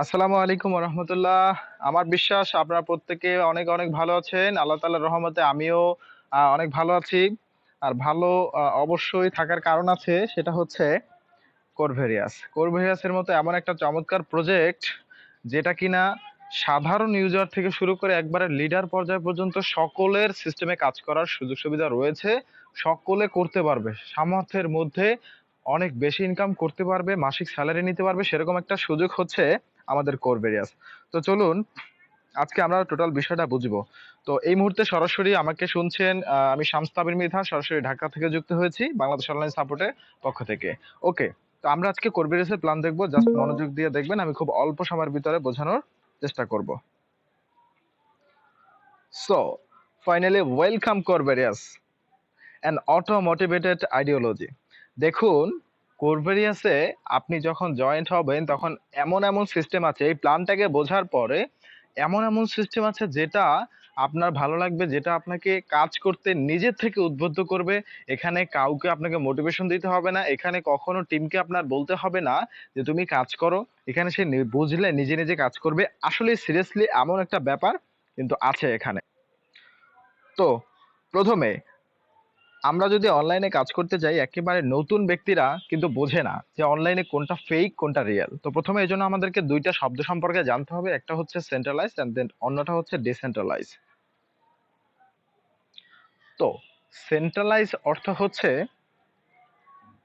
আসসালামু আলাইকুম রহমতুল্লাহ। আমার বিশ্বাস আপনারা প্রত্যেকে অনেক অনেক ভালো আছেন। আল্লাহ তাআলার রহমতে আমিও অনেক ভালো আছি। আর ভালো অবশ্যই থাকার কারণ আছে, সেটা হচ্ছে কোরভেরিয়াস। কোরভেরিয়াসের মতো এমন একটা চমৎকার প্রজেক্ট, যেটা কিনা সাধারণ ইউজার থেকে শুরু করে একবারে লিডার পর্যায় পর্যন্ত সকলের সিস্টেমে কাজ করার সুযোগ সুবিধা রয়েছে। সকলে করতে পারবে, সামর্থ্যের মধ্যে অনেক বেশি ইনকাম করতে পারবে, মাসিক স্যালারি নিতে পারবে, সেরকম একটা সুযোগ হচ্ছে আমাদের কোরভেরিয়াস। তো চলুন আজকে আমরা টোটাল বিষয়টা বুঝবো। তো এই মুহূর্তে সরাসরি আমাকে শুনছেন, আমি শামস তাবির মৃধা, সরাসরি ঢাকা থেকে যুক্ত হয়েছি বাংলাদেশ অনলাইন সাপোর্টের পক্ষ থেকে। ওকে, তো আমরা আজকে কোরভেরিয়াসের প্ল্যান দেখবো, জাস্ট মনোযোগ দিয়ে দেখবেন, আমি খুব অল্প সময়ের ভিতরে বোঝানোর চেষ্টা করব। সো ফাইনালি ওয়েলকাম কোরভেরিয়াস, অ্যান অটো মোটিভেটেড আইডিওলজি। দেখুন, কোরভেরিয়াসে আপনি যখন জয়েন্ট হবেন তখন এমন এমন সিস্টেম আছে, এই প্ল্যানটাকে বোঝার পরে এমন এমন সিস্টেম আছে যেটা আপনার ভালো লাগবে, যেটা আপনাকে কাজ করতে নিজের থেকে উদ্বুদ্ধ করবে। এখানে কাউকে আপনাকে মোটিভেশন দিতে হবে না, এখানে কখনো টিমকে আপনার বলতে হবে না যে তুমি কাজ করো। এখানে সে বুঝলে নিজে নিজে কাজ করবে। আসলে সিরিয়াসলি এমন একটা ব্যাপার কিন্তু আছে এখানে। তো প্রথমে আমরা যদি অনলাইনে কাজ করতে যাই, একেবারে নতুন ব্যক্তিরা কিন্তু বোঝে না যে অনলাইনে কোনটা ফেক কোনটা রিয়েল। তো প্রথমে এই জন্য আমাদেরকে দুইটা শব্দ সম্পর্কে জানতে হবে, একটা হচ্ছে সেন্ট্রালাইজ এন্ড দেন অন্যটা হচ্ছে ডিসেন্ট্রালাইজ। তো সেন্ট্রালাইজ অর্থ হচ্ছে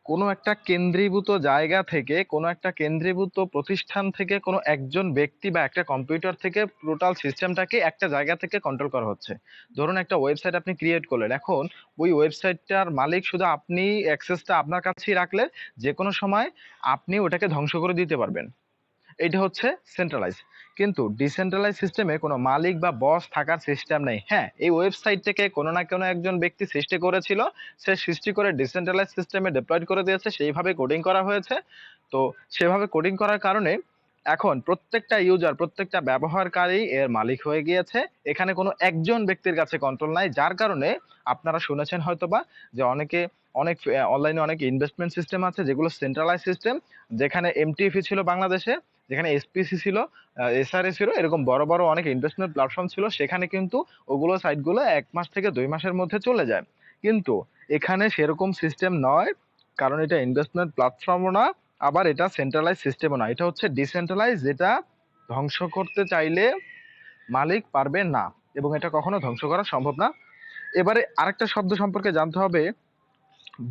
কোনো একটা কেন্দ্রীভূত জায়গা থেকে, কোনো একটা কেন্দ্রীভূত প্রতিষ্ঠান থেকে, কোনো একজন ব্যক্তি বা একটা কম্পিউটার থেকে টোটাল সিস্টেমটাকে একটা জায়গা থেকে কন্ট্রোল করা হচ্ছে। ধরুন একটা ওয়েবসাইট আপনি ক্রিয়েট করলেন, এখন ওই ওয়েবসাইটটার মালিক শুধু আপনি, অ্যাক্সেসটা আপনার কাছেই রাখলে যে কোনো সময় আপনি ওটাকে ধ্বংস করে দিতে পারবেন। এটা হচ্ছে সেন্ট্রালাইজ। কিন্তু ডিসেন্ট্রালাইজ সিস্টেমে কোনো মালিক বা বস থাকার সিস্টেম নেই। হ্যাঁ, এই ওয়েবসাইটটাকে কোনো না কোনো একজন ব্যক্তি সৃষ্টি করেছিল, সে সৃষ্টি করে ডিসেন্ট্রালাইজ সিস্টেমে ডিপ্লয়েড করে দিয়েছে, সেইভাবে কোডিং করা হয়েছে। তো সেভাবে কোডিং করার কারণে এখন প্রত্যেকটা ইউজার, প্রত্যেকটা ব্যবহারকারী এর মালিক হয়ে গিয়েছে। এখানে কোনো একজন ব্যক্তির কাছে কন্ট্রোল নাই, যার কারণে আপনারা শুনেছেন হয়তোবা যে অনেক অনলাইনে অনেক ইনভেস্টমেন্ট সিস্টেম আছে যেগুলো সেন্ট্রালাইজ সিস্টেম, যেখানে এমটিএফই ছিল বাংলাদেশে, যেখানে এসপিসি ছিল, এসআরএ ছিল, এরকম বড় বড় অনেক ইনভেস্টমেন্ট প্ল্যাটফর্ম ছিল। সেখানে কিন্তু ওগুলো সাইটগুলো 1 মাস থেকে 2 মাসের মধ্যে চলে যায়। কিন্তু এখানে সেরকম সিস্টেম নয়, কারণ এটা ইনভেস্টমেন্ট প্ল্যাটফর্মও না, আবার এটা সেন্ট্রালাইজ সিস্টেমও না। এটা হচ্ছে ডিসেন্ট্রালাইজ, যেটা ধ্বংস করতে চাইলে মালিক পারবে না, এবং এটা কখনো ধ্বংস করা সম্ভব না। এবারে আরেকটা শব্দ সম্পর্কে জানতে হবে,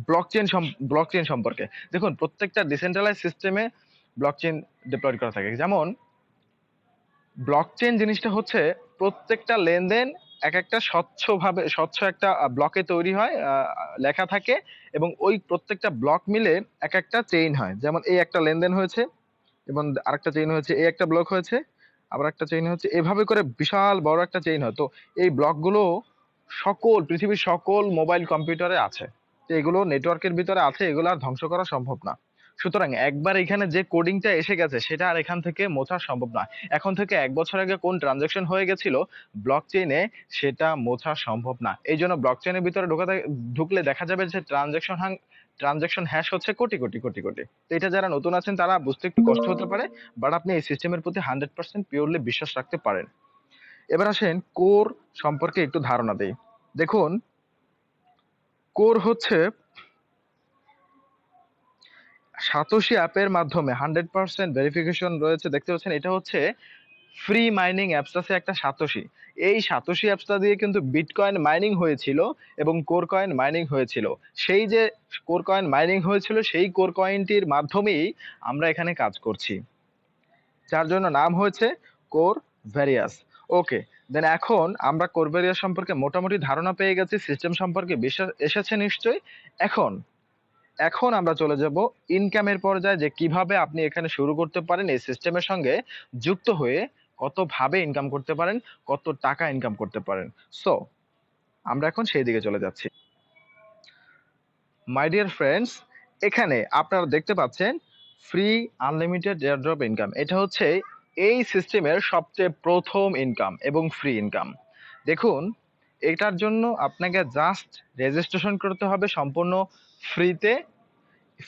ব্লকচেন। ব্লকচেন সম্পর্কে দেখুন, প্রত্যেকটা ডিসেন্ট্রালাইজ সিস্টেমে ব্লকচেন ডিপ্লয়েড করা থাকে। যেমন ব্লকচেন জিনিসটা হচ্ছে প্রত্যেকটা লেনদেন এক একটা স্বচ্ছভাবে, স্বচ্ছ একটা ব্লকে তৈরি হয়, লেখা থাকে, এবং ওই প্রত্যেকটা ব্লক মিলে এক একটা চেইন হয়। যেমন এই একটা লেনদেন হয়েছে, এবং আরেকটা চেইন হয়েছে, এই একটা ব্লক হয়েছে, আবার একটা চেইন হচ্ছে, এভাবে করে বিশাল বড় একটা চেইন হয়। তো এই ব্লকগুলো পৃথিবীর সকল মোবাইল কম্পিউটারে আছে। তো এগুলো নেটওয়ার্কের ভিতরে আছে, এগুলো আর ধ্বংস করা সম্ভব না। সুতরাং একবার এখানে যে কোডিংটা এসে গেছে সেটা আর এখান থেকে মোছা সম্ভব না। এখন থেকে 1 বছর আগে কোন ট্রানজাকশন হয়ে গেছিল ব্লক চেইনে, সেটা মোছা সম্ভব না। এই জন্য ব্লক চেইনের ভিতরে ঢুকলে দেখা যাবে যে ট্রানজাকশন হ্যাশ হচ্ছে কোটি কোটি কোটি কোটি। তো এটা যারা নতুন আছেন তারা বুঝতে একটু কষ্ট হতে পারে, বাট আপনি এই সিস্টেমের প্রতি 100% পিওরলি বিশ্বাস রাখতে পারেন। এবার আসেন কোর সম্পর্কে একটু ধারণা দেই। দেখুন, কোর হচ্ছে সাতোশি অ্যাপের মাধ্যমে 100% ভেরিফিকেশন রয়েছে, দেখতে পাচ্ছেন। এটা হচ্ছে ফ্রি মাইনিং অ্যাপস আছে একটা সাতোশি। এই সাতোশি অ্যাপসটা দিয়ে কিন্তু বিটকয়েন মাইনিং হয়েছিল এবং কোর কয়েন মাইনিং হয়েছিল। সেই যে কোর কয়েন মাইনিং হয়েছিল, সেই কোর কয়েনটির মাধ্যমেই আমরা এখানে কাজ করছি, যার জন্য নাম হয়েছে কোর ভ্যারিয়াস। ওকে, দেন এখন আমরা কোর ভ্যারিয়াস সম্পর্কে মোটামুটি ধারণা পেয়ে গেছি, সিস্টেম সম্পর্কে বিশ্বাস এসেছে নিশ্চয়ই। এখন এখন আমরা চলে যাব ইনকামের পর্যায়ে, যে কিভাবে আপনি এখানে শুরু করতে পারেন এই সিস্টেমের সঙ্গে যুক্ত হয়ে, কত ভাবে ইনকাম করতে পারেন, কত টাকা ইনকাম করতে পারেন। সো আমরা এখন সেই দিকে চলে যাচ্ছি। মাই ডিয়ার ফ্রেন্ডস, এখানে আপনারা দেখতে পাচ্ছেন ফ্রি আনলিমিটেড এয়ারড্রপ ইনকাম। এটা হচ্ছে এই সিস্টেমের সবচেয়ে প্রথম ইনকাম এবং ফ্রি ইনকাম। দেখুন, এটার জন্য আপনাকে জাস্ট রেজিস্ট্রেশন করতে হবে সম্পূর্ণ ফ্রিতে।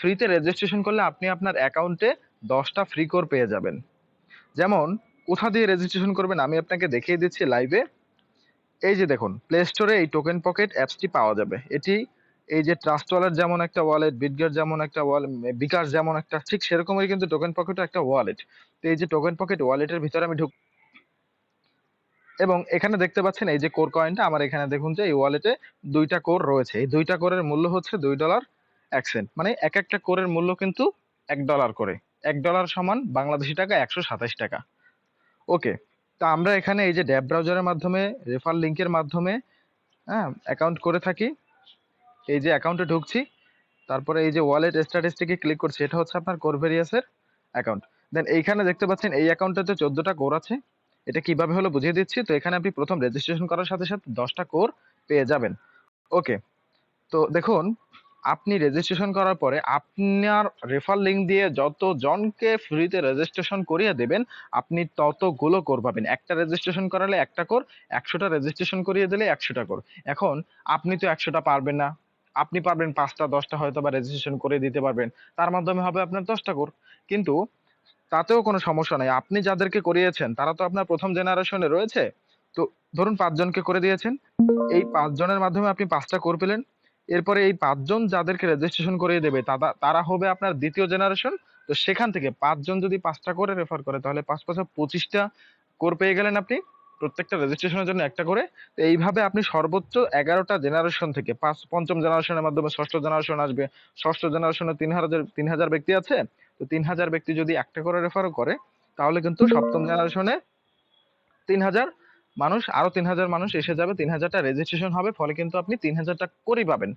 ফ্রিতে রেজিস্ট্রেশন করলে আপনি আপনার অ্যাকাউন্টে 10টা ফ্রি কোর পেয়ে যাবেন। যেমন কোথা দিয়ে রেজিস্ট্রেশন করবেন আমি আপনাকে দেখিয়ে দিচ্ছি লাইভে। এই যে দেখুন, প্লে স্টোরে এই টোকেন পকেট অ্যাপসটি পাওয়া যাবে। এটি এই যে ট্রাস্ট ওয়ালেট যেমন একটা ওয়ালেট, বিটগেট যেমন একটা ওয়ালেট, বিকাশ যেমন একটা, ঠিক সেরকমই কিন্তু টোকেন পকেটও একটা ওয়ালেট। তো এই যে টোকেন পকেট ওয়ালেটের ভিতরে আমি এবং এখানে দেখতে পাচ্ছেন এই যে কোর কয়েনটা আমার এখানে দেখুন যে এই ওয়ালেটে 2টা কোর রয়েছে। এই 2টা কোরের মূল্য হচ্ছে $2.01, মানে এক একটা কোরের মূল্য কিন্তু $1 করে। $1 সমান বাংলাদেশি টাকা 127 টাকা। ওকে, তো আমরা এখানে এই যে ড্যাব ব্রাউজারের মাধ্যমে রেফার লিংকের মাধ্যমে অ্যাকাউন্ট করে থাকি। এই যে অ্যাকাউন্টে ঢুকছি, তারপরে এই যে ওয়ালেট স্ট্যাটিস্টিকে ক্লিক করছি, এটা হচ্ছে আপনার কোরভেরিয়াসের অ্যাকাউন্ট। দেন এইখানে দেখতে পাচ্ছেন এই অ্যাকাউন্টটাতে 14টা কোর আছে। এটা কিভাবে হলো বুঝিয়ে দিচ্ছি। তো এখানে আপনি প্রথম রেজিস্ট্রেশন করার সাথে সাথে 10টা কোর পেয়ে যাবেন। ওকে, তো দেখুন, আপনি রেজিস্ট্রেশন করার পরে আপনার রেফার লিংক দিয়ে যত জনকে ফ্রিতে রেজিস্ট্রেশন করিয়ে দেবেন আপনি ততগুলো কোর পাবেন। একটা রেজিস্ট্রেশন করালে একটা কোর, 100টা রেজিস্ট্রেশন করিয়ে দিলে 100টা কোর। এখন আপনি তো 100টা পারবেন না, আপনি পারবেন 5টা 10টা হয়তো বা রেজিস্ট্রেশন করে দিতে পারবেন, তার মাধ্যমে হবে আপনার 10টা কোর। কিন্তু তাতেও কোনো সমস্যা নাই, আপনি যাদেরকে করিয়েছেন তারা তো আপনার প্রথম জেনারেশনে রয়েছে। তো ধরুন 5 জনকে করে দিয়েছেন, এই 5 জনের মাধ্যমে আপনি 5টা কোর পেলেন। এরপরে এই 5 জন যাদেরকে রেজিস্ট্রেশন করিয়ে দেবে তারা হবে আপনার দ্বিতীয় জেনারেশন। তো সেখান থেকে 5 জন যদি 5টা করে রেফার করে তাহলে 5 5 25টা কোর পেয়ে গেলেন আপনি, প্রত্যেকটা রেজিস্ট্রেশনের জন্য একটা করে। তো এইভাবে আপনি সর্বোচ্চ 11টা জেনারেশন থেকে পঞ্চম জেনারেশনের মাধ্যমে ষষ্ঠ জেনারেশন আসবে। ষষ্ঠ জেনারেশনে 3000 ব্যক্তি আছে। তো 3000 ব্যক্তি যদি একটা করে রেফারও করে তাহলে কিন্তু সপ্তম জেনারেশনে 3000 মানুষ, আরো 3000 মানুষ এসে যাবে, 3000টা রেজিস্ট্রেশন হবে, ফলে কিন্তু আপনি 3000টা কোরই পাবেন।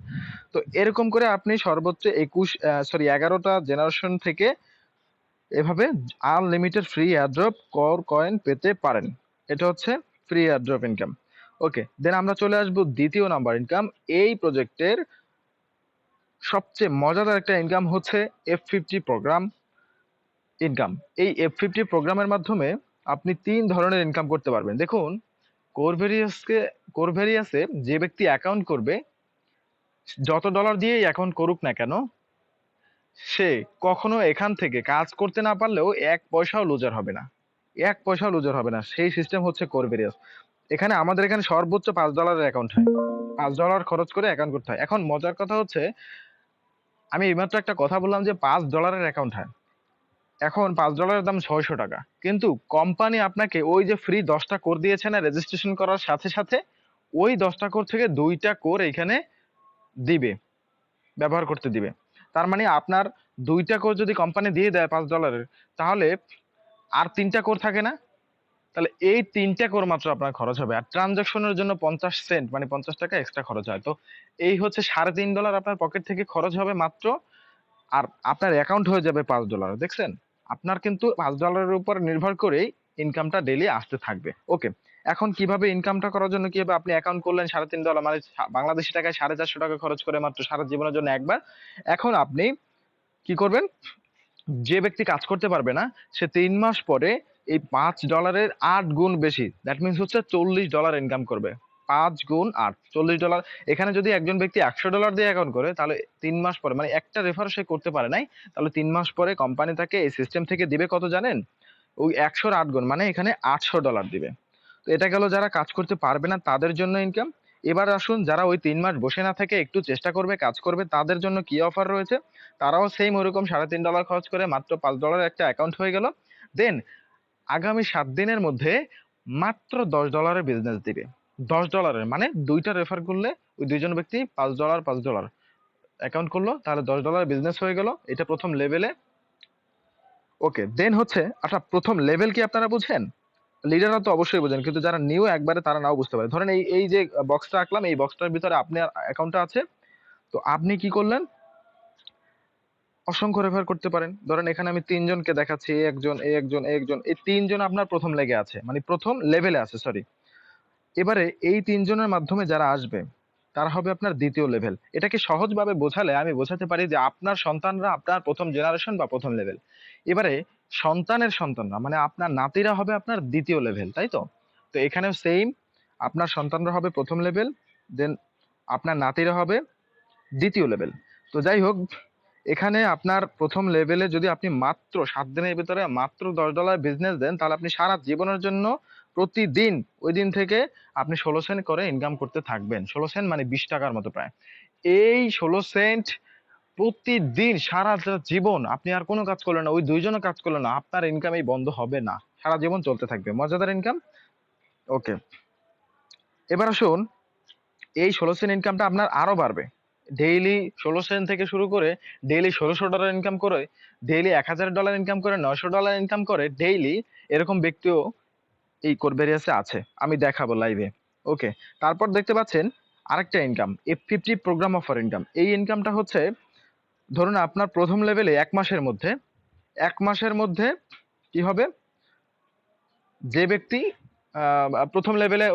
তো এরকম করে আপনি সর্বোচ্চ 11টা জেনারেশন থেকে এভাবে unlimited free airdrop core coin পেতে পারেন। এটা হচ্ছে ফ্রি এয়ারড্রপ ইনকাম। ওকে, দেন আমরা চলে আসবো দ্বিতীয় নাম্বার ইনকাম। এই প্রজেক্টের সবচেয়ে মজাদার একটা ইনকাম হচ্ছে F50 প্রোগ্রাম ইনকাম। এই F50 প্রোগ্রামের মাধ্যমে আপনি 3 ধরনের ইনকাম করতে পারবেন। দেখুন, কোরভেরিয়াসে যে ব্যক্তি অ্যাকাউন্ট করবে, যত ডলার দিয়েই অ্যাকাউন্ট করুক না কেন, সে কখনো এখান থেকে কাজ করতে না পারলেও 1 পয়সাও লুজার হবে না। 1 পয়সাও লুজার হবে না, সেই সিস্টেম হচ্ছে কোরভেরিয়াস। এখানে আমাদের এখানে সর্বোচ্চ $5 অ্যাকাউন্ট হয়, $5 খরচ করে অ্যাকাউন্ট করতে হয়। এখন মজার কথা হচ্ছে, আমি এইমাত্র একটা কথা বললাম যে $5 অ্যাকাউন্ট হয়, এখন $5 দাম 600 টাকা। কিন্তু কোম্পানি আপনাকে ওই যে ফ্রি 10টা কোর দিয়েছে না রেজিস্ট্রেশন করার সাথে সাথে, ওই 10টা কোর থেকে 2টা কোর এখানে দিবে, ব্যবহার করতে দিবে। তার মানে আপনার 2টা কোর যদি কোম্পানি দিয়ে দেয় $5, তাহলে আর 3টা কোর থাকে না। তাহলে এই 3টা কোর মাত্র আপনার খরচ হবে, আর ট্রানজাকশনের জন্য 50 সেন্ট মানে 50 টাকা এক্সট্রা খরচ হয়। তো এই হচ্ছে $3.5 আপনার পকেট থেকে খরচ হবে মাত্র, আর আপনার অ্যাকাউন্ট হয়ে যাবে $5। দেখছেন, আপনার কিন্তু $5 উপর নির্ভর করেই ইনকামটা ডেইলি আসতে থাকবে। ওকে, এখন কিভাবে ইনকামটা করার জন্য কি হবে, আপনি অ্যাকাউন্ট করলেন $3.5 মানে বাংলাদেশি টাকায় 450 টাকা খরচ করে মাত্র সারা জীবনের জন্য একবার। এখন আপনি কি করবেন, যে ব্যক্তি কাজ করতে পারবে না সে 3 মাস পরে এই $5 8 গুণ বেশি, দ্যাট মিনস হচ্ছে $40 ইনকাম করবে। 5 গুণ 8, $40। এখানে যদি একজন ব্যক্তি $100 দিয়ে অ্যাকাউন্ট করে তাহলে 3 মাস পরে, মানে একটা রেফার সে করতে পারে নাই, তাহলে 3 মাস পরে কোম্পানি তাকে এই সিস্টেম থেকে দিবে কত জানেন, ওই 100-র 8 গুণ মানে এখানে $800 দিবে। তো এটা গেল যারা কাজ করতে পারবে না তাদের জন্য ইনকাম। এবার আসুন যারা ওই 3 মাস বসে না থেকে একটু চেষ্টা করবে, কাজ করবে, তাদের জন্য কি অফার রয়েছে। তারাও সেম ওরকম $3.5 খরচ করে মাত্র $5 একটা অ্যাকাউন্ট হয়ে গেল। দেন আগামী 7 দিনের মধ্যে মাত্র $10 বিজনেস দিবে। $10 মানে 2টা রেফার করলে ওই 2জন ব্যক্তি $5 $5 অ্যাকাউন্ট করলো, তাহলে $10 বিজনেস হয়ে গেল। এটা প্রথম লেভেলে। ওকে, দেন হচ্ছে আচ্ছা, প্রথম লেভেল কি আপনারা বুঝেন? লিডাররা তো অবশ্যই বোঝেন, কিন্তু যারা নিউ একবারে তারা নাও বুঝতে পারে। ধরেন এই এই যে বক্সটা আঁকলাম, এই বক্সটার ভিতরে আপনার অ্যাকাউন্টটা আছে। তো আপনি কি করলেন, অসংখ্য রেফার করতে পারেন। ধরেন এখানে আমি 3 জনকে দেখাচ্ছি, এই একজন, এই একজন, এই একজন, এই 3 জন আপনার প্রথম লেগে আছে, মানে প্রথম লেভেলে আছে, সরি। এবারে এই 3 জনের মাধ্যমে যারা আসবে তারা হবে আপনার দ্বিতীয় লেভেল। এটাকে সহজভাবে বোঝালে আমি বোঝাতে পারি যে আপনার সন্তানরা আপনার প্রথম জেনারেশন বা প্রথম লেভেল। এবারে সন্তানের সন্তানরা মানে আপনার নাতিরা হবে আপনার দ্বিতীয় লেভেল, তাই তো? তো এখানেও সেম, আপনার সন্তানরা হবে প্রথম লেভেল, দেন আপনার নাতিরা হবে দ্বিতীয় লেভেল। তো যাই হোক, এখানে আপনার প্রথম লেভেলে যদি আপনি মাত্র 7 দিনের ভিতরে মাত্র $10 বিজনেস দেন, তাহলে আপনি সারা জীবনের জন্য প্রতিদিন ওই দিন থেকে আপনি 16 সেন্ট করে ইনকাম করতে থাকবেন। 16 সেন্ট মানে 20 টাকার মতো প্রায়। এই 16 সেন্ট প্রতিদিন সারা জীবন আপনি আর কোনো কাজ করলেন না, ওই দুইজনও কাজ করলেন না, আপনার ইনকাম এই বন্ধ হবে না, সারা জীবন চলতে থাকবে, মজাদার ইনকাম। ওকে, এবার আসুন, এই 16 সেন্ট ইনকামটা আপনার আরো বাড়বে। ডেইলি 16 সেন্ট থেকে শুরু করে ডেইলি $1600 ইনকাম করে, ডেইলি $1000 ইনকাম করে, $900 ইনকাম করে ডেইলি, এরকম ব্যক্তিও এই কোরবেরিয়াসে আছে, আমি দেখাবো লাইভে। ওকে, তারপর দেখতে পাচ্ছেন আরেকটা income, F50 programme offer income. এই ইনকামটা হচ্ছে, ধরুন আপনার প্রথম লেভেলে 1 মাসের মধ্যে কি হবে, যে ব্যক্তি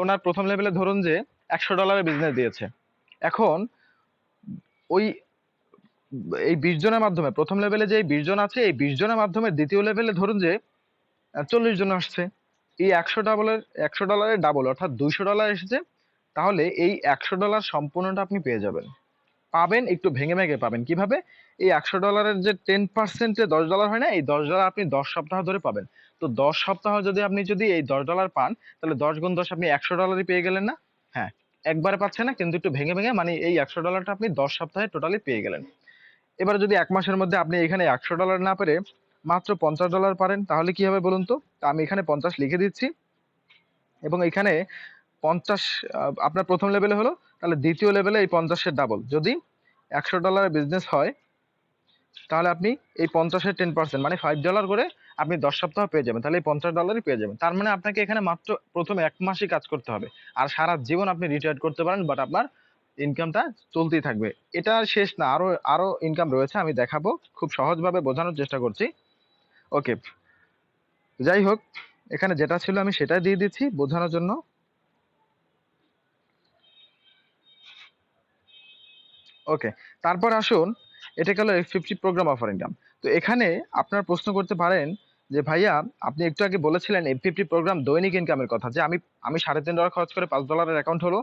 ওনার প্রথম লেভেলে ধরুন যে $100 বিজনেস দিয়েছে, এখন ওই এই 20 জনের মাধ্যমে, প্রথম লেভেলে যে 20 জন আছে, এই 20 জনের মাধ্যমে দ্বিতীয় লেভেলে ধরুন যে 40 জন আসছে, এই $100 ডাবল অর্থাৎ $200 এসেছে। তাহলে এই $100 সম্পূর্ণটা আপনি পেয়ে যাবেন, পাবেন একটু ভেঙে ভেঙে পাবেন। কিভাবে? এই $100-এর যে 10%-এ $10 হয় না, এই $10 আপনি 10 সপ্তাহ ধরে পাবেন। তো 10 সপ্তাহ যদি এই $10 পান, তাহলে 10 × 10 আপনি $100 পেয়ে গেলেন না? হ্যাঁ, একবারে পাচ্ছেন না, কিন্তু একটু ভেঙে ভেঙে, মানে এই $100টা আপনি 10 সপ্তাহে টোটালি পেয়ে গেলেন। এবার যদি 1 মাসের মধ্যে আপনি এখানে $100 না পেরে মাত্র $50 পারেন, তাহলে কি হবে বলুন তো? তা আমি এখানে 50 লিখে দিচ্ছি, এবং এখানে 50 আপনার প্রথম লেভেলে হলো, তাহলে দ্বিতীয় লেভেলে এই 50-এর ডাবল। যদি $100 বিজনেস হয়, তাহলে আপনি এই 50-এর 10% মানে $5 করে আপনি 10 সপ্তাহ পেয়ে যাবেন, তাহলে এই $50 পেয়ে যাবেন। তার মানে আপনাকে এখানে মাত্র প্রথম 1 মাসই কাজ করতে হবে, আর সারা জীবন আপনি রিটায়ার করতে পারেন, বাট আপনার ইনকামটা চলতেই থাকবে। এটা শেষ না, আরো আরো ইনকাম রয়েছে, আমি দেখাবো, খুব সহজভাবে বোঝানোর চেষ্টা করছি। ওকে, যাই হোক, এখানে যেটা ছিল আমি সেটাই দিয়ে দিচ্ছি বোঝানোর জন্য। ওকে, তারপর আসুন, এটা গেল F50 প্রোগ্রাম অফার ইনকাম। তো এখানে আপনার প্রশ্ন করতে পারেন যে ভাইয়া, আপনি একটু আগে বলেছিলেন F50 প্রোগ্রাম দৈনিক ইনকামের কথা, যে আমি আমি $3.5 খরচ করে $5 অ্যাকাউন্ট হলো,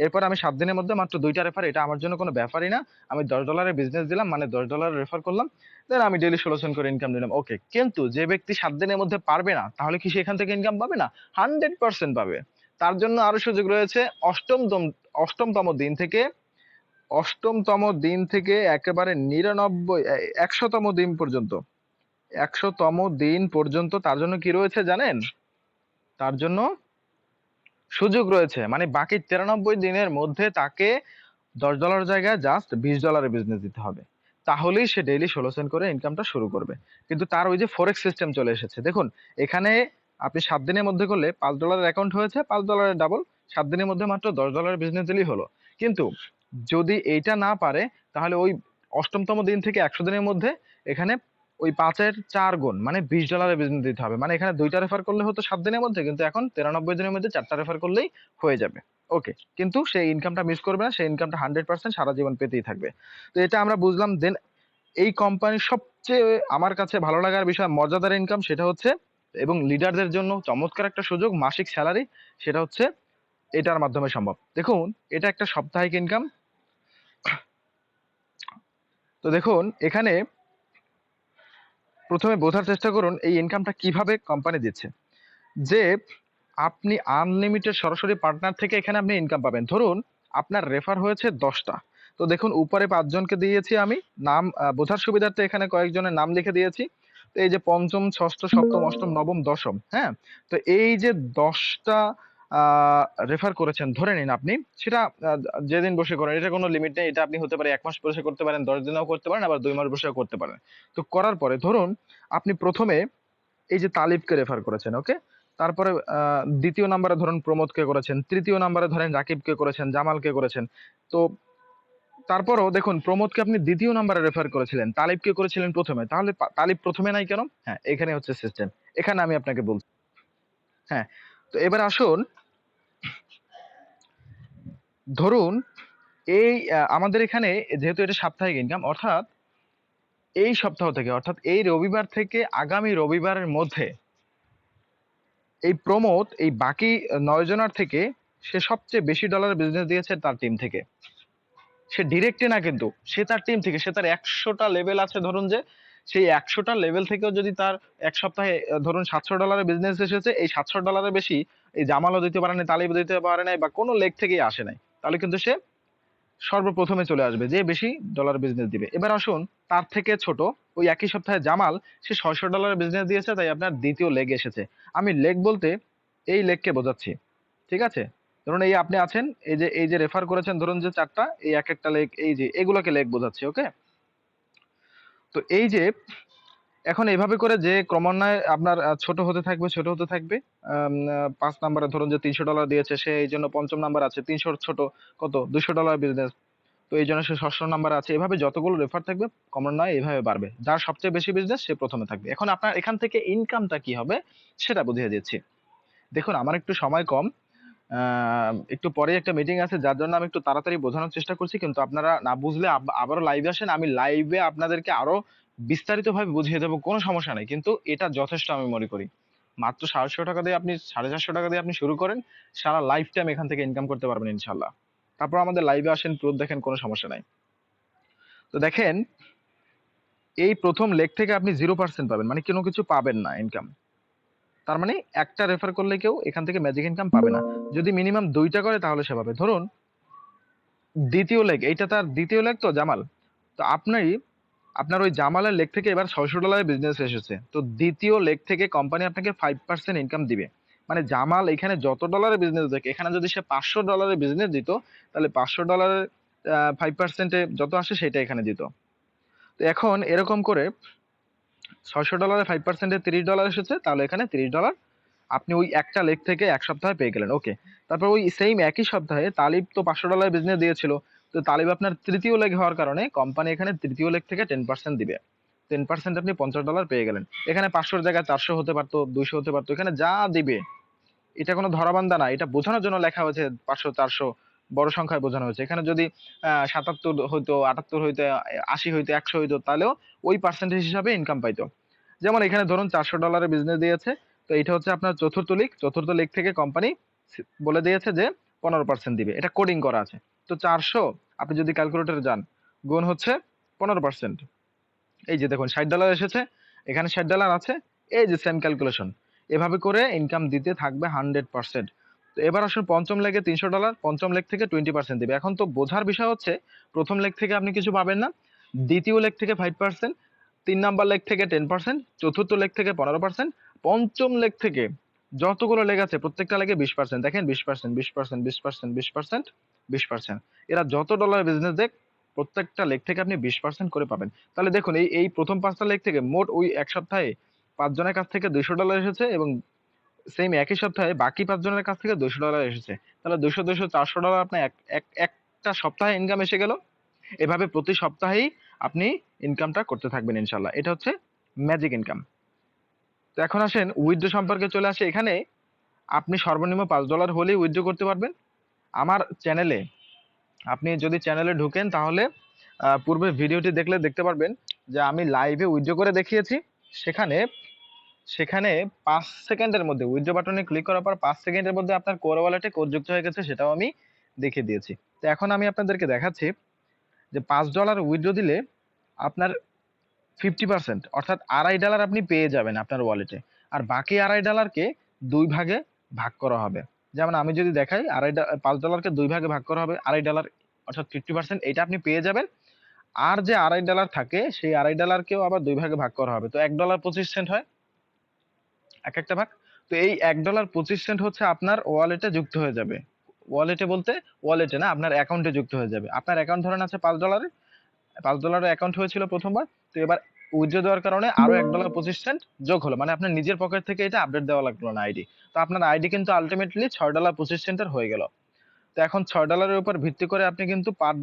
এরপর আমি 7 দিনের মধ্যে মাত্র 2টা রেফার, এটা আমার জন্য কোনো ব্যাপারই না, আমি $10 বিজনেস দিলাম, মানে $10 রেফার করলাম, দেন আমি ডেইলি 16 সেন্ট করে ইনকাম দিলাম। ওকে, কিন্তু যে ব্যক্তি 7 দিনের মধ্যে পারবে না, তাহলে কি সে এখান থেকে ইনকাম পাবে না? 100% পাবে। তার জন্য আরো সুযোগ রয়েছে, অষ্টমতম দিন থেকে, একেবারে 100তম দিন পর্যন্ত তার জন্য কি রয়েছে জানেন? তার জন্য সুযোগ রয়েছে, মানে বাকি 93 দিনের মধ্যে তাকে $10 জায়গায় জাস্ট $20 বিজনেস দিতে হবে, তাহলেই সে ডেইলি 16 সেন্ট করে ইনকামটা শুরু করবে। কিন্তু তার ওই যে ফরেক্স সিস্টেম চলে এসেছে, দেখুন এখানে আপনি 7 দিনের মধ্যে করলে $5 অ্যাকাউন্ট হয়েছে, $5 ডাবল, 7 দিনের মধ্যে মাত্র $10 বিজনেস দিলেই হলো। কিন্তু যদি এইটা না পারে, তাহলে ওই অষ্টমতম দিন থেকে 100 দিনের মধ্যে এখানে ওই 5-এর 4 গুণ মানে $20 বিজনেস দিতে হবে। মানে এখানে 2টা রেফার করলে হতো 7 দিনের মধ্যে, কিন্তু এখন 93 দিনের মধ্যে 4টা রেফার করলেই হয়ে যাবে। ওকে, কিন্তু সেই ইনকামটা মিস করবে না, সেই ইনকামটা 100% সারা জীবন পেতেই থাকবে। তো এটা আমরা বুঝলাম। দেন এই কোম্পানির সবচেয়ে আমার কাছে ভালো লাগার বিষয়, মজাদার ইনকাম, সেটা হচ্ছে, এবং লিডারদের জন্য চমৎকার একটা সুযোগ, মাসিক স্যালারি, সেটা হচ্ছে এটার মাধ্যমে সম্ভব। দেখুন, এটা একটা সাপ্তাহিক ইনকাম। তো দেখুন, এখানে প্রথমে বোঝার চেষ্টা করুন এই ইনকামটা কিভাবে কোম্পানি দিচ্ছে, যে আপনি আনলিমিটেড সরাসরি পার্টনার থেকে এখানে আপনি ইনকাম পাবেন। ধরুন আপনার রেফার হয়েছে 10টা, তো দেখুন উপরে 5 জনকে দিয়েছি আমি, নাম বোঝার সুবিধার্থে এখানে কয়েকজনের নাম লিখে দিয়েছি। তো এই যে পঞ্চম, ষষ্ঠ, সপ্তম, অষ্টম, নবম, দশম, হ্যাঁ, তো এই যে 10টা রেফার করেছেন ধরে নিন আপনি, সেটা যেদিন বসে করেন, এটা কোনো লিমিট নেই, এটা আপনি হতে পারে 1 মাস বসে করতে পারেন, 10 দিনেও করতে পারেন, আবার 2 মাস বসেও করতে পারেন। তো করার পরে ধরুন আপনি প্রথমে এই যে তালিবকে রেফার করেছেন, ওকে, তারপরে দ্বিতীয় নাম্বারে ধরুন প্রমোদকে করেছেন, তৃতীয় নাম্বারে ধরেন রাকিবকে করেছেন, জামালকে করেছেন। তো তারপরও দেখুন, প্রমোদকে আপনি দ্বিতীয় নাম্বারে রেফার করেছিলেন, তালিবকে করেছিলেন প্রথমে, তাহলে তালিব প্রথমে নাই কেন? হ্যাঁ, এখানে হচ্ছে সিস্টেম, এখানে আমি আপনাকে বলছি। হ্যাঁ, তো এবার আসুন, ধরুন এই আমাদের এখানে যেহেতু এটা সাপ্তাহিক ইনকাম, অর্থাৎ এই সপ্তাহ থেকে, অর্থাৎ এই রবিবার থেকে আগামী রবিবারের মধ্যে এই প্রমোদ এই বাকি 9 জনের থেকে সে সবচেয়ে বেশি ডলার বিজনেস দিয়েছে তার টিম থেকে। সে ডিরেক্টে না, কিন্তু সে তার টিম থেকে, সে তার 100টা লেভেল আছে ধরুন, যে সেই 100টা লেভেল থেকেও যদি তার এক সপ্তাহে ধরুন $700 বিজনেস এসেছে, এই $700 বেশি এই জামালও দিতে পারে নাই, তালিবও দিতে পারে নাই, বা কোনো লেগ থেকেই আসে নাই, তাহলে কিন্তু সে সর্বপ্রথমে চলে আসবে যে বেশি ডলার বিজনেস দিবে। এবার আসুন তার থেকে ছোট, ওই একই সপ্তাহে জামাল, সে $600 বিজনেস দিয়েছে, তাই আপনার দ্বিতীয় লেগ এসেছে। আমি লেগ বলতে এই লেগকে বোঝাচ্ছি, ঠিক আছে? ধরুন এই আপনি আছেন, এই যে রেফার করেছেন ধরুন যে 4টা, এই এক একটা লেগ, এই যে এগুলোকে লেগ বোঝাচ্ছি, ওকে? তো এই যে এখন এভাবে করে যে ক্রমান্বয়ে আপনার ছোট হতে থাকবে, ছোট হতে থাকবে। 5 নাম্বারে ধরুন যে $300 দিয়েছে, সে এই জন্য পঞ্চম নাম্বার আছে, 300 ছোট কত $200 বিজনেস, তো এই জন্য সে ষষ্ঠ নাম্বার আছে। এভাবে যতগুলো রেফার থাকবে ক্রমান্বয়ে এইভাবে বাড়বে, যার সবচেয়ে বেশি বিজনেস সে প্রথমে থাকবে। এখন আপনার এখান থেকে ইনকামটা কি হবে সেটা বুঝিয়ে দিচ্ছি। দেখুন আমার একটু সময় কম, একটু পরে একটা মিটিং আছে, যার জন্য আমি একটু তাড়াতাড়ি বোঝানোর চেষ্টা করছি, কিন্তু আপনারা না বুঝলে আবারও লাইভে আসেন, আমি লাইভে আপনাদেরকে আরো বিস্তারিতভাবে বুঝিয়ে দেবো, কোনো সমস্যা নেই। কিন্তু এটা যথেষ্ট আমি মনে করি, মাত্র 750 দিয়ে আপনি, 750 দিয়ে আপনি শুরু করেন, সারা লাইফ টাইম এখান থেকে ইনকাম করতে পারবেন ইনশাল্লাহ। তারপর আমাদের লাইভে আসেন, প্রুফ দেখেন, কোনো সমস্যা নাই। তো দেখেন এই প্রথম লেগ থেকে আপনি 0% পাবেন, মানে কোনো কিছু পাবেন না ইনকাম। তার মানে একটা রেফার করলে কেউ এখান থেকে ম্যাজিক ইনকাম পাবে না। যদি মিনিমাম 2টা করে তাহলে সে পাবে। ধরুন দ্বিতীয় লেগ, এইটা তার দ্বিতীয় লেগ, তো জামাল, তো আপনার ওই জামালের লেগ থেকে এবার $600 বিজনেস এসেছে, তো দ্বিতীয় লেগ থেকে কোম্পানি আপনাকে 5% ইনকাম দিবে। মানে জামাল এখানে যত ডলারের বিজনেস দেখে, এখানে যদি সে $500 বিজনেস দিত, তাহলে $500 5%-এ যত আসে সেটা এখানে দিত। তো এখন এরকম করে $600 5%-এ $30 এসেছে, তাহলে এখানে $30 আপনি ওই একটা লেগ থেকে এক সপ্তাহে পেয়ে গেলেন, ওকে? তারপর ওই সেম একই সপ্তাহে তালিব তো $500 বিজনেস দিয়েছিল, তো তালিব আপনার তৃতীয় লেগ হওয়ার কারণে কোম্পানি এখানে তৃতীয় লেগ থেকে 10% দিবে। 10% আপনি $50 পেয়ে গেলেন। এখানে 500-র জায়গায় 400 হতে পারতো, 200 হতে পারতো, এখানে যা দিবে এটা কোনো ধরাবান্ধা না, এটা বোঝানোর জন্য লেখা হয়েছে 500 400 বড় সংখ্যায় বোঝানো হয়েছে। এখানে যদি 77 হইতো, 78 হইতো, 80 হইতো, 100 হইতো, তাহলেও ওই পার্সেন্টেজ হিসাবে ইনকাম পাইতো। যেমন এখানে ধরুন $400 বিজনেস দিয়েছে, তো এটা হচ্ছে আপনার চতুর্থ লিগ থেকে কোম্পানি বলে দিয়েছে যে 15% দিবে, এটা কোডিং করা আছে। তো 400 আপনি যদি ক্যালকুলেটরে যান, গুণ হচ্ছে 15%, এই যে দেখুন $60 এসেছে, এখানে $60 আছে, এই যে সেম ক্যালকুলেশন, এভাবে করে ইনকাম দিতে থাকবে 100%। তো এবার আসুন পঞ্চম লেগে $300, পঞ্চম লেগ থেকে 20% দিবে। এখন তো বোঝার বিষয় হচ্ছে, প্রথম লেগ থেকে আপনি কিছু পাবেন না, দ্বিতীয় লেগ থেকে 5%, 3 নাম্বার লেগ থেকে 10%, চতুর্থ লেগ থেকে 15%, পঞ্চম লেগ থেকে যতগুলো লেগ আছে প্রত্যেকটা লেগে 20%। দেখেন 20%, 20%, 20%, 20%, 20%, এরা যত ডলার বিজনেস দেখ প্রত্যেকটা লেগ থেকে আপনি 20% করে পাবেন। তাহলে দেখুন এই এই প্রথম 5টা লেগ থেকে মোট ওই এক সপ্তাহে 5 জনের কাছ থেকে $200 এসেছে, এবং সেম একই সপ্তাহে বাকি 5 জনের কাছ থেকে $200 এসেছে। তাহলে 200 200 $400 আপনার একটা সপ্তাহে ইনকাম এসে গেল। এভাবে প্রতি সপ্তাহেই আপনি ইনকামটা করতে থাকবেন ইনশাল্লাহ। এটা হচ্ছে ম্যাজিক ইনকাম। তো এখন আসেন উইথড্র সম্পর্কে চলে আসে। এখানে আপনি সর্বনিম্ন $5 হলেই উইথড্র করতে পারবেন। আমার চ্যানেলে, আপনি যদি চ্যানেলে ঢুকেন তাহলে পূর্বে ভিডিওটি দেখলে দেখতে পারবেন যে আমি লাইভে উইথড্র করে দেখিয়েছি। সেখানে সেখানে 5 সেকেন্ডের মধ্যে উইথড্র বাটনে ক্লিক করার পর 5 সেকেন্ডের মধ্যে আপনার কোর ওয়ালেটে কোড যুক্ত হয়ে গেছে, সেটাও আমি দেখিয়ে দিয়েছি। তো এখন আমি আপনাদেরকে দেখাচ্ছি যে $5 উইথড্র দিলে আপনার 50%, অর্থাৎ $2.5 আপনি পেয়ে যাবেন আপনার ওয়ালেটে। আর বাকি $2.5কে 2 ভাগে ভাগ করা হবে। যেমন আমি যদি দেখাই, $5কে 2 ভাগে ভাগ করা হবে, $2.5 অর্থাৎ 50%, এটা আপনি পেয়ে যাবেন। আর যে $2.5 থাকে সেই $2.5কেও আবার 2 ভাগে ভাগ করা হবে, তো $1.25 হয় এক একটা ভাগ। তো এই $1.25 হচ্ছে আপনার ওয়ালেটে যুক্ত হয়ে যাবে। ওয়ালেটে বলতে ওয়ালেটে না, আপনার অ্যাকাউন্টে যুক্ত হয়ে যাবে। আপনার অ্যাকাউন্ট ধরেন আছে $5, $5 অ্যাকাউন্ট হয়েছিল প্রথমবার, তো এবার উইথড্র দেওয়ার কারণে আরো $1.25 যোগ হলো, মানে আপনার নিজের পকেট থেকে এটা আপডেট দেওয়া লাগলো না আইডি। তো আপনার আইডি কিন্তু আলটিমেটলি $6.25 হয়ে গেল। তো এখন $6 উপর ভিত্তি করে আপনি কিন্তু পার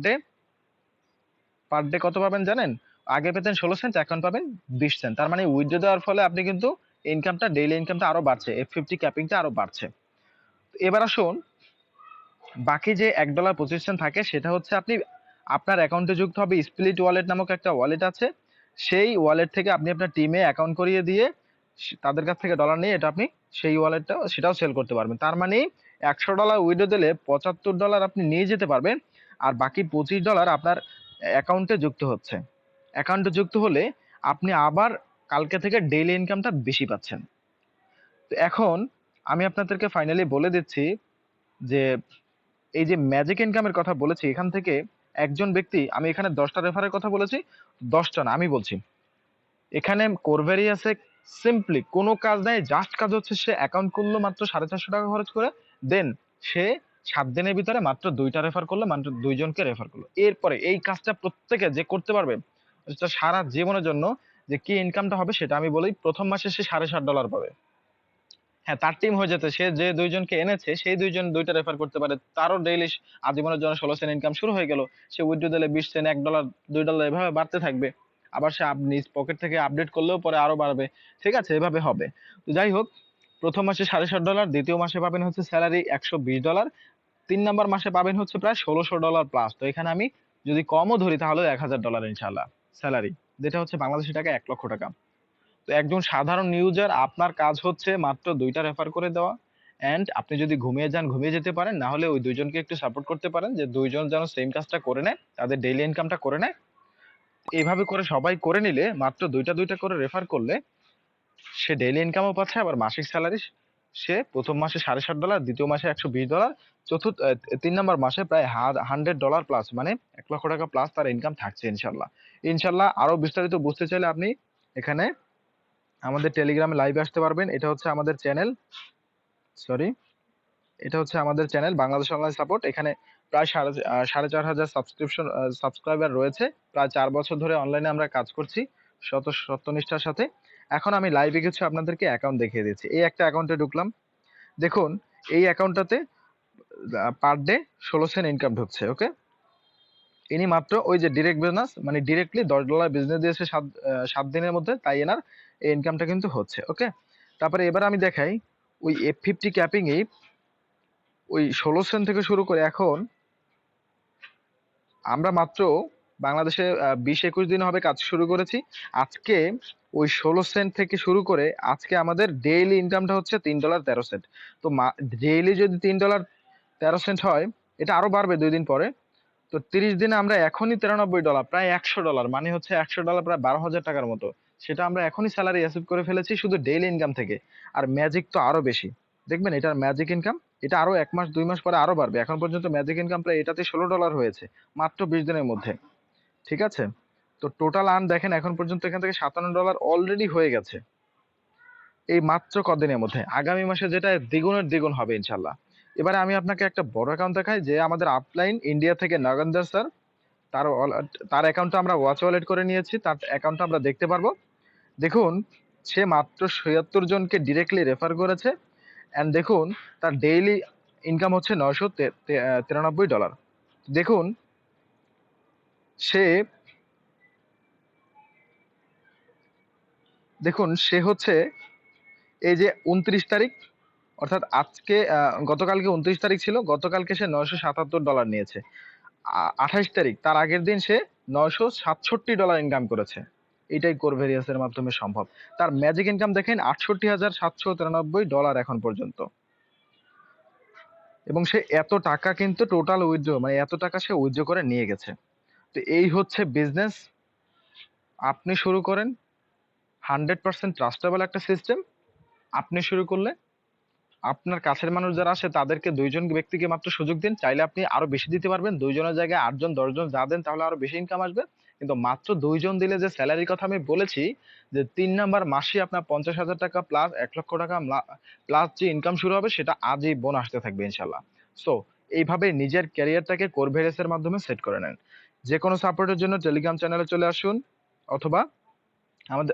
ডে কত পাবেন জানেন? আগে পেতেন 16 সেন্ট, এখন পাবেন 20 সেন্ট। তার মানে উইথড্র দেওয়ার ফলে আপনি কিন্তু ইনকামটা, ডেইলি ইনকামটা আরো বাড়ছে, F50 ক্যাপিংটা আরো বাড়ছে। এবার আসুন বাকি যে $1.25 থাকে সেটা হচ্ছে আপনি আপনার অ্যাকাউন্টে যুক্ত হবে স্প্লিট ওয়ালেট নামক একটা ওয়ালেট আছে, সেই ওয়ালেট থেকে আপনি আপনার টিমে অ্যাকাউন্ট করিয়ে দিয়ে তাদের কাছ থেকে ডলার নিয়ে এটা আপনি সেই ওয়ালেটটা সেটাও সেল করতে পারবেন। তার মানে $100 উইথড্র দিলে $75 আপনি নিয়ে যেতে পারবেন, আর বাকি $25 আপনার অ্যাকাউন্টে যুক্ত হচ্ছে। অ্যাকাউন্টে যুক্ত হলে আপনি আবার কালকে থেকে ডেইলি ইনকামটা বেশি পাচ্ছেন। তো এখন আমি আপনাদেরকে ফাইনালি বলে দিচ্ছি যে এই যে ম্যাজিক ইনকামের কথা বলেছি, এখান থেকে একজন ব্যক্তি, আমি এখানে 10টা রেফারের কথা বলেছি, 10টা না, আমি বলছি এখানে কোরভেরিয়াসে সিম্পলি কোনো কাজ নাই, জাস্ট কাজ হচ্ছে সে অ্যাকাউন্ট করলো মাত্র $450 খরচ করে, দেন সে 7 দিনের ভিতরে মাত্র 2টা রেফার করলো, মাত্র 2জনকে রেফার করলো। এরপরে এই কাজটা প্রত্যেকে যে করতে পারবে, এটা সারা জীবনের জন্য যে কি ইনকামটা হবে সেটা আমি বলি। প্রথম মাসে সে $60.5 পাবে। হ্যাঁ, তার টিম হয়ে যেতে, সে যে 2জনকে এনেছে সেই 2জন 2টা রেফার করতে পারে, তারও ডেইলি আজীবনের জন্য 16 সেন্ট ইনকাম শুরু হয়ে গেল। সে উইথড্র দিলে 20 সেন্ট, $1, $2 এভাবে বাড়তে থাকবে। আবার সে নিজ পকেট থেকে আপডেট করলেও পরে আরো বাড়বে। ঠিক আছে, এভাবে হবে। তো যাই হোক, প্রথম মাসে $60.5, দ্বিতীয় মাসে পাবেন হচ্ছে স্যালারি $120, 3 নাম্বার মাসে পাবেন হচ্ছে প্রায় $1600 প্লাস। তো এখানে আমি যদি কমও ধরি তাহলে $1000 ইনশাল্লাহ স্যালারি, যেটা হচ্ছে বাংলাদেশি টাকা 1 লক্ষ টাকা। তো একজন সাধারণ ইউজার, আপনার কাজ হচ্ছে মাত্র 2টা রেফার করে দেওয়া, এন্ড আপনি যদি ঘুমিয়ে যান ঘুমিয়ে যেতে পারেন, না হলে ওই 2জনকে একটু সাপোর্ট করতে পারেন যে 2জন যেন সেম কাজটা করে নেয়, তাদের ডেইলি ইনকামটা করে নেয়। এইভাবে করে সবাই করে নিলে, মাত্র 2টা করে রেফার করলে সে ডেইলি ইনকামও পাচ্ছে, আবার মাসিক স্যালারি সে প্রথম মাসে $60.5, দ্বিতীয় মাসে $120, চতুর্থ 3 নাম্বার মাসে প্রায় $100 প্লাস, মানে 1 লক্ষ টাকা প্লাস তার ইনকাম থাকছে ইনশাল্লাহ। ইনশাল্লাহ আরো বিস্তারিত বুঝতে চাইলে আপনি এখানে আমাদের টেলিগ্রামে লাইভে আসতে পারবেন। এটা হচ্ছে আমাদের চ্যানেল, সরি, এটা হচ্ছে আমাদের চ্যানেল বাংলাদেশ অনলাইন সাপোর্ট। এখানে প্রায় 4,500 সাবস্ক্রাইবার রয়েছে। প্রায় 4 বছর ধরে অনলাইনে আমরা কাজ করছি সত্যনিষ্ঠার সাথে। এখন আমি লাইভে কিছু আপনাদেরকে অ্যাকাউন্ট দেখিয়ে দিচ্ছি। এই একটা অ্যাকাউন্টে ঢুকলাম, দেখুন এই অ্যাকাউন্টটাতে পার ডে 16 সেন্ট ইনকাম ঢুকছে। ওকে, ইনি মাত্র ওই যে ডিরেক্ট বিজনেস, মানে ডিরেক্টলি $10 বিজনেস দিয়েছে 7 দিনের মধ্যে, তাই এনার এই ইনকামটা কিন্তু হচ্ছে। ওকে, তারপরে এবার আমি দেখাই ওই F50 ক্যাপিং এ ওই 16 সেন্ট থেকে শুরু করে এখন আমরা মাত্র বাংলাদেশে 20-21 দিন হবে কাজ শুরু করেছি। আজকে ওই 16 সেন্ট থেকে শুরু করে আজকে আমাদের ডেইলি ইনকামটা হচ্ছে $3.13। তো ডেইলি যদি $3.13 হয়, এটা আরো বাড়বে 2 দিন পরে। তো 30 দিনে আমরা এখনই $93, প্রায় $100, মানে হচ্ছে $100 প্রায় 12,000 টাকার মতো, সেটা আমরা এখনই স্যালারি অ্যাচিভ করে ফেলেছি শুধু ডেইলি ইনকাম থেকে। আর ম্যাজিক তো আরো বেশি, দেখবেন এটার ম্যাজিক ইনকাম, এটা আরো 1 মাস 2 মাস পরে আরো বাড়বে। এখন পর্যন্ত ম্যাজিক ইনকাম প্রায় এটাতে $16 হয়েছে মাত্র 20 দিনের মধ্যে। ঠিক আছে, তো টোটাল আর্ন দেখেন এখন পর্যন্ত এখান থেকে $57 অলরেডি হয়ে গেছে এই মাত্র কদিনের মধ্যে। আগামী মাসে যেটা দ্বিগুণের দ্বিগুণ হবে ইনশাল্লাহ। এবারে আমি আপনাকে একটা বড় অ্যাকাউন্ট দেখাই, যে আমাদের আপলাইন ইন্ডিয়া থেকে নাগেন্দর স্যার, তার তার অ্যাকাউন্টটা আমরা ওয়াচ ওয়ালেট করে নিয়েছি, তার অ্যাকাউন্টটা আমরা দেখতে পারবো। দেখুন সে মাত্র ৭৬ জনকে ডিরেক্টলি রেফার করেছে, অ্যান্ড দেখুন তার ডেইলি ইনকাম হচ্ছে $993। দেখুন সে হচ্ছে এই যে 29 তারিখ, অর্থাৎ আজকে গতকালকে 29 তারিখ ছিল, গতকালকে সে $977 নিয়েছে। 28 তারিখ, তার আগের দিন সে $967 ইনকাম করেছে। এটাই কোরভেরিয়াসের মাধ্যমে সম্ভব। তার ম্যাজিক ইনকাম দেখেন $৬৮,৭93 এখন পর্যন্ত, এবং সে এত টাকা কিন্তু টোটাল উইথড্র, মানে এত টাকা সে উইথড্র করে নিয়ে গেছে। তো এই হচ্ছে বিজনেস। আপনি শুরু করেন, 100% ট্রাস্টেবল একটা সিস্টেম। আপনি শুরু করলে আপনার কাছের মানুষ যারা আসে তাদেরকে 2জন ব্যক্তিকে মাত্র সুযোগ দিন, চাইলে আপনি আরো বেশি দিতে পারবেন। 2জনের জায়গায় 8জন 10জন যা দেন তাহলে আরো বেশি ইনকাম আসবে। কিন্তু মাত্র 2জন দিলে যে স্যালারির কথা আমি বলেছি, যে 3 নাম্বার মাসে আপনার 50,000 টাকা প্লাস 1 লক্ষ টাকা প্লাস যে ইনকাম শুরু হবে, সেটা আজীবন আসতে থাকবে ইনশাল্লাহ। সো এইভাবে নিজের ক্যারিয়ারটাকে কোরভেরিয়াসের মাধ্যমে সেট করে নেন। যে কোনো সাপোর্টের জন্য টেলিগ্রাম চ্যানেলে চলে আসুন, অথবা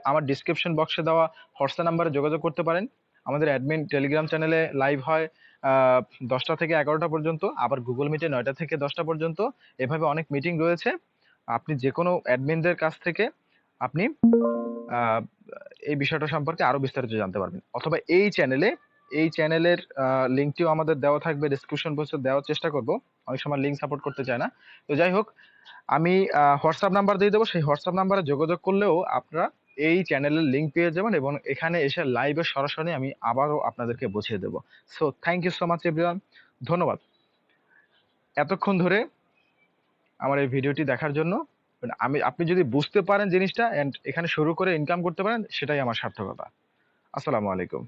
আমার ডিসক্রিপশন বক্সে দেওয়া হোয়াটসঅ্যাপ নাম্বারে যোগাযোগ করতে পারেন। আমাদের অ্যাডমিন টেলিগ্রাম চ্যানেলে লাইভ হয় 10টা থেকে 11টা পর্যন্ত, আবার গুগল মিটে 9টা থেকে 10টা পর্যন্ত। এভাবে অনেক মিটিং রয়েছে। আপনি যে কোনো অ্যাডমিনদের কাছ থেকে আপনি আহ, এই বিষয়টা সম্পর্কে আরো বিস্তারিত জানতে পারবেন, অথবা এই চ্যানেলের লিঙ্কটিও আমাদের দেওয়া থাকবে, ডিসক্রিপশন বক্সে দেওয়ার চেষ্টা করব। অনেক সময় লিঙ্ক সাপোর্ট করতে চায় না। তো যাই হোক, আমি হোয়াটসঅ্যাপ নাম্বার দিয়ে দেবো, সেই হোয়াটসঅ্যাপ নাম্বারে যোগাযোগ করলেও আপনারা এই চ্যানেলের লিঙ্ক পেয়ে যাবেন, এবং এখানে এসে লাইভে সরাসরি আমি আবারও আপনাদেরকে বুঝিয়ে দেবো। So thank you so much everyone, ধন্যবাদ এতক্ষণ ধরে আমার এই ভিডিওটি দেখার জন্য। আপনি যদি বুঝতে পারেন জিনিসটা এন্ড এখানে শুরু করে ইনকাম করতে পারেন, সেটাই আমার সার্থকতা। আসসালামু আলাইকুম।